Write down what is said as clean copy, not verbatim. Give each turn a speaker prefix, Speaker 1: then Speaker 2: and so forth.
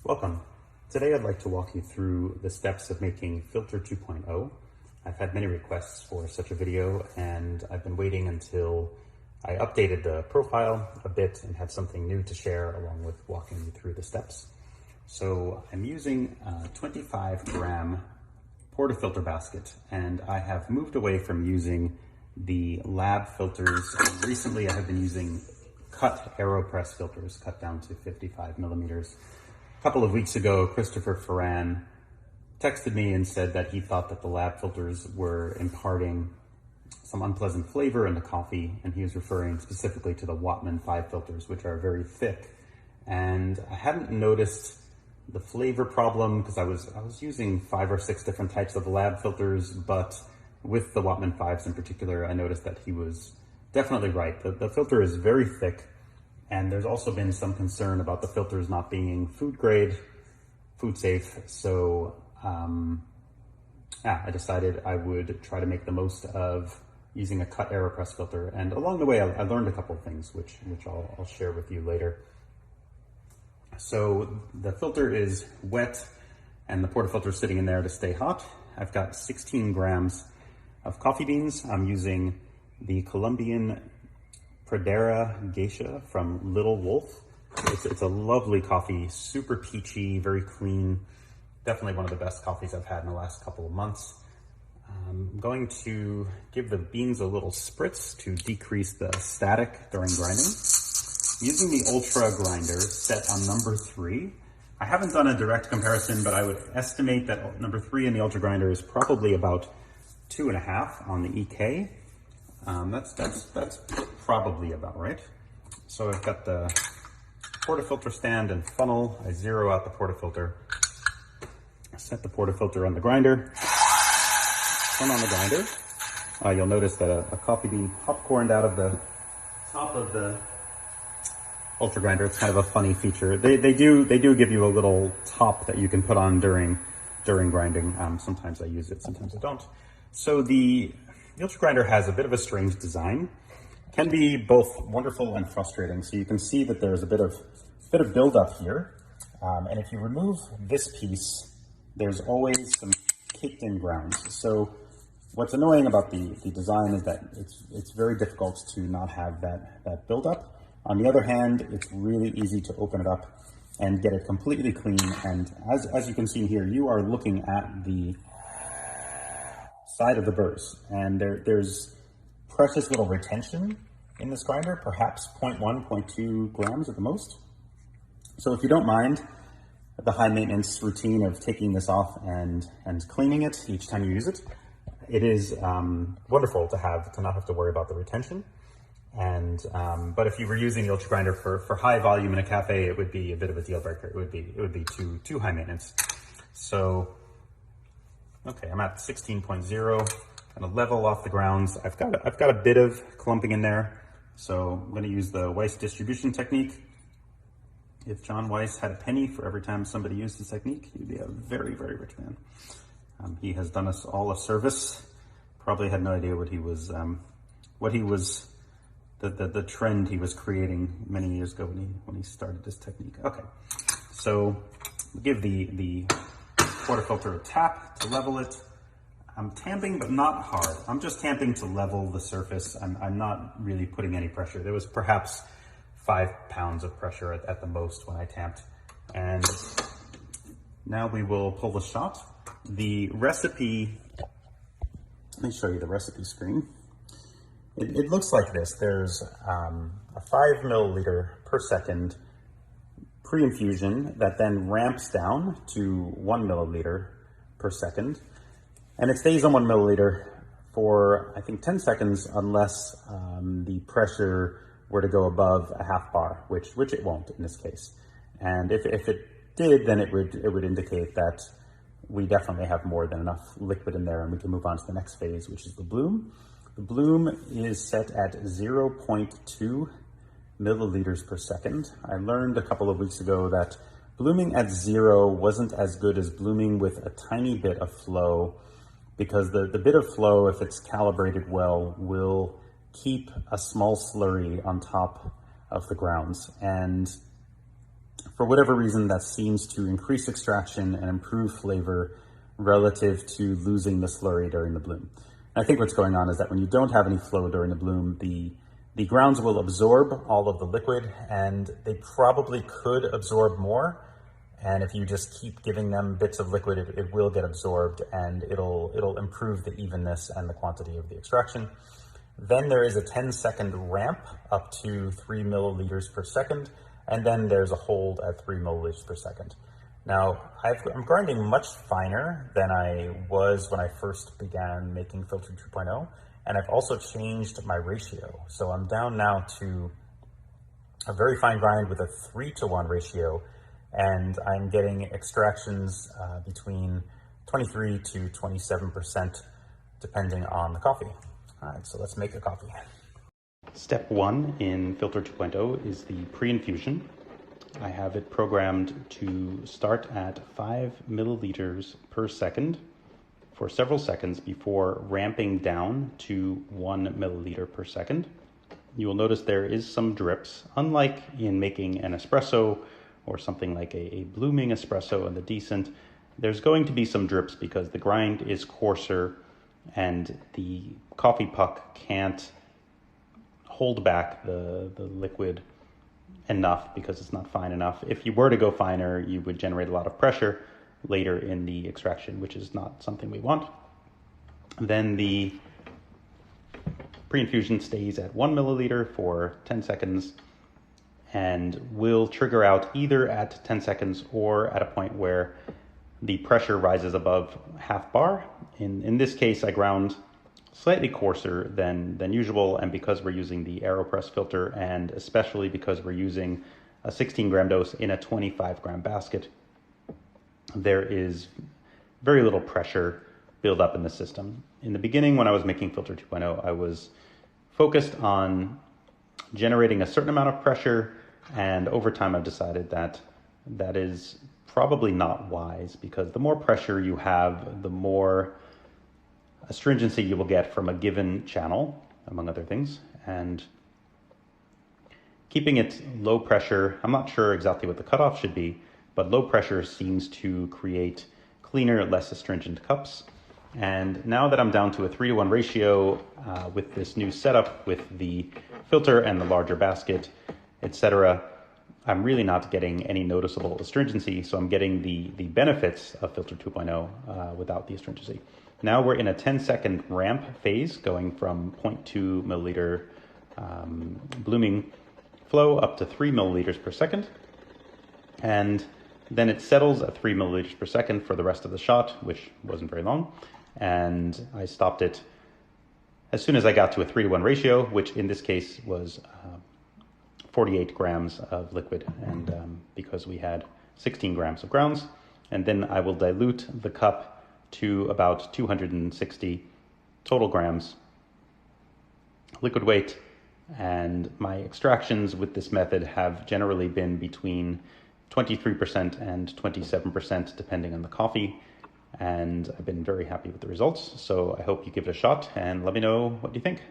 Speaker 1: Welcome. Today I'd like to walk you through the steps of making Filter 2.0. I've had many requests for such a video, and I've been waiting until I updated the profile a bit and have something new to share along with walking you through the steps. So I'm using a 25-gram portafilter basket, and I have moved away from using the lab filters. Recently I have been using cut AeroPress filters, cut down to 55 millimeters. A couple of weeks ago, Christopher Ferran texted me and said that he thought that the lab filters were imparting some unpleasant flavor in the coffee, and he was referring specifically to the Whatman 5 filters, which are very thick. And I hadn't noticed the flavor problem because I was using 5 or 6 different types of lab filters, but with the Whatman 5s in particular, I noticed that he was definitely right. The filter is very thick. And there's also been some concern about the filters not being food grade, food safe. So I decided I would try to make the most of using a cut AeroPress filter. And along the way, I learned a couple of things, which I'll share with you later. So the filter is wet and the portafilter is sitting in there to stay hot. I've got 16 grams of coffee beans. I'm using the Colombian Pradera Geisha from Little Wolf. It's a lovely coffee, super peachy, very clean. Definitely one of the best coffees I've had in the last couple of months. I'm going to give the beans a little spritz to decrease the static during grinding. Using the Ultra grinder set on number 3. I haven't done a direct comparison, but I would estimate that number 3 in the Ultra grinder is probably about 2.5 on the EK. That's probably about right. So I've got the portafilter stand and funnel. I zero out the portafilter, set the portafilter on the grinder, turn on the grinder. You'll notice that a coffee bean popcorned out of the top of the Ultra grinder. It's kind of a funny feature. They do give you a little top that you can put on during grinding. Sometimes I use it, sometimes I don't. So the Ultra grinder has a bit of a strange design. Can be both wonderful and frustrating. So you can see that there's a bit of buildup here. And if you remove this piece, there's always some caked in grounds. So what's annoying about the design is that it's very difficult to not have that buildup. On the other hand, it's really easy to open it up and get it completely clean. And as you can see here, you are looking at the side of the burrs, and there's precious little retention in this grinder, perhaps 0.1, 0.2 grams at the most. So if you don't mind the high maintenance routine of taking this off and cleaning it each time you use it, it is wonderful to not have to worry about the retention. And but if you were using the Ultra grinder for high volume in a cafe, it would be a bit of a deal breaker. It would be too high maintenance. So okay, I'm at 16.0. Kind of level off the grounds. I've got a bit of clumping in there, so I'm going to use the Weiss distribution technique. If John Weiss had a penny for every time somebody used this technique, he'd be a very, very rich man. He has done us all a service. Probably had no idea the trend he was creating many years ago when he started this technique. Okay, so give the portafilter a tap to level it. I'm tamping, but not hard. I'm just tamping to level the surface. I'm not really putting any pressure. There was perhaps 5 pounds of pressure at the most when I tamped. And now we will pull the shot. The recipe, let me show you the recipe screen. It looks like this. There's a 5 milliliter per second pre-infusion that then ramps down to 1 milliliter per second. And it stays on 1 milliliter for, I think, 10 seconds unless the pressure were to go above a half bar, which it won't in this case. And if it did, then it would indicate that we definitely have more than enough liquid in there and we can move on to the next phase, which is the bloom. The bloom is set at 0.2 milliliters per second. I learned a couple of weeks ago that blooming at 0 wasn't as good as blooming with a tiny bit of flow, because the bit of flow, if it's calibrated well, will keep a small slurry on top of the grounds. And For whatever reason, that seems to increase extraction and improve flavor relative to losing the slurry during the bloom. I think what's going on is that when you don't have any flow during the bloom, the grounds will absorb all of the liquid, and they probably could absorb more. And if you just keep giving them bits of liquid, it will get absorbed, and it'll improve the evenness and the quantity of the extraction. Then there is a 10-second ramp up to 3 milliliters per second, and then there's a hold at 3 milliliters per second. Now, I'm grinding much finer than I was when I first began making Filter 2.0, and I've also changed my ratio. So I'm down now to a very fine grind with a 3-to-1 ratio, and I'm getting extractions between 23 to 27%, depending on the coffee. All right, so let's make a coffee. Step 1 in Filter 2.0 is the pre-infusion. I have it programmed to start at 5 milliliters per second for several seconds before ramping down to 1 milliliter per second. You will notice there is some drips, unlike in making an espresso or something like a blooming espresso and the decent. There's going to be some drips because the grind is coarser and the coffee puck can't hold back the liquid enough because it's not fine enough. If you were to go finer, you would generate a lot of pressure later in the extraction, which is not something we want. Then the pre-infusion stays at 1 milliliter for 10 seconds and will trigger out either at 10 seconds or at a point where the pressure rises above half bar. In this case, I ground slightly coarser than usual, and because we're using the AeroPress filter, and especially because we're using a 16 gram dose in a 25 gram basket, there is very little pressure build up in the system. In the beginning, when I was making Filter 2.0, I was focused on generating a certain amount of pressure, and over time I've decided that that is probably not wise, because the more pressure you have, the more astringency you will get from a given channel, among other things. And keeping it low pressure, I'm not sure exactly what the cutoff should be, but low pressure seems to create cleaner, less astringent cups. And now that I'm down to a 3-to-1 ratio with this new setup with the filter and the larger basket, etc., I'm really not getting any noticeable astringency, so I'm getting the benefits of Filter 2.0 without the astringency. Now we're in a 10-second ramp phase, going from 0.2 milliliter blooming flow up to 3 milliliters per second. And then it settles at 3 milliliters per second for the rest of the shot, which wasn't very long. And I stopped it as soon as I got to a 3-to-1 ratio, which in this case was 48 grams of liquid, and because we had 16 grams of grounds. And then I will dilute the cup to about 260 total grams liquid weight. And my extractions with this method have generally been between 23% and 27%, depending on the coffee. And I've been very happy with the results. So I hope you give it a shot and let me know what you think.